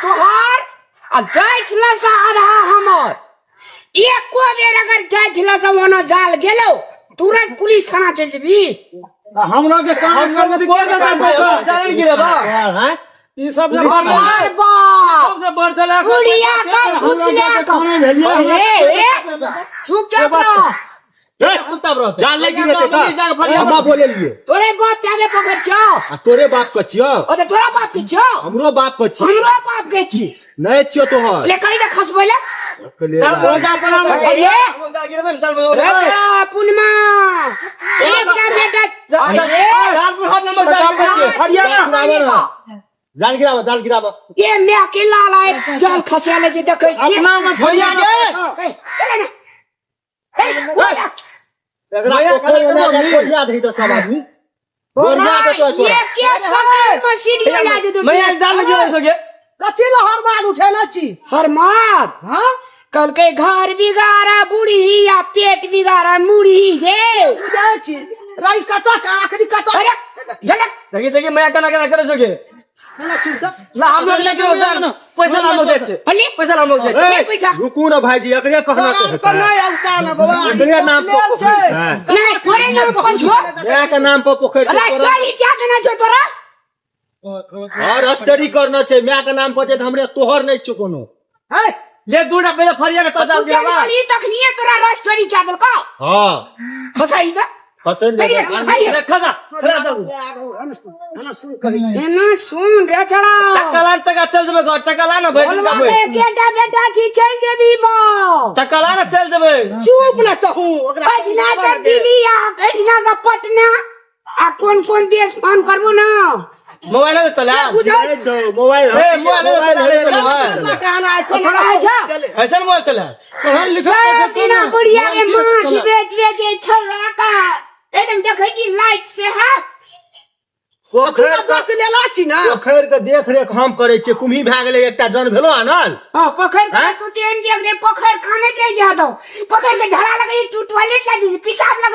तोहार आ जाइला सा आधा हमर एको बेर अगर जाइला सा वना जाल गेलो तुरंत पुलिस थाना चल जेबी हमरा के काम करबे कोन ना जाल गिरे बा हैं ई सब ने हमार बा सब से बढ़ चला गुड़िया का घुसले चुपचाप रहो चुपचाप रहो जान ले गिरे त हमरा बोले लिए तोरे बाप के पकड़ छो तोरे बाप के छियो अरे तोरा बाप के छो हमरो बाप के छी हमरो बाप के छी नहीं छियो तोहर ले कहीं खसबैले पुनमा एक का बेटा जाल गिरावा ये मैं अकेला लाए जाल खसेले जे देखे अपना में भैया के कोरिया दे त सब आदमी कोरिया दे तो ये के समय मशीन लगा दे मैं आज जाल गिरे सके कथी लो हरमाद उठेना छी हरमाद हां कल के घर बिगाड़ा बूढ़ी या पेट बिगाड़ा मुड़ी गे जाय छी राई कता का आखरी कता अरे झलक देखिए मैं कना करे सके ला हम लोग लेके जान पैसा हम लोग देते पैसा हम लोग देते पैसा रुकू ना भाईजी एकरे कहना से होता है नहीं आवता ना बाबा एकरे नाम पर नहीं तोरे नाम पर छो मैं के नाम पर पोखर अरे स्टडी क्या करना छो तोरा और स्टडी करना छै मैं के नाम पर छै हमरे तोहर नहीं छ कोनो है ले दूटा पहले फरिया के तो जाल गिरा बा ये तखनिए तोरा स्टडी क्या दल का हां फसाई बा फसन दे खजा एना सुन रे छड़ा टकला तक चल देबे घर टकला ना भाई बेटा बेटा छी चल देबी बा टकला ना चल देबे चुप न तो हूं पटना से दिल्ली आ पटना का पटना आ कौन देश फोन करबो ना मोबाइल में चला मोबाइल कहना ऐसा मोबाइल चला कहन लिखा बिना बुढ़िया के माछ बेच बेच छरा का एकदम देखै छी लाइट से है पोखर तक लेला छी ना पोखर के देख रेख हम करे छी कुम्ही भ गेलै एकटा जन भेलो आनल हां पोखर का तू तेन देख रे पोखर खाने के जा दो पोखर के धरा लगे तू टॉयलेट लगी पेशाब लगे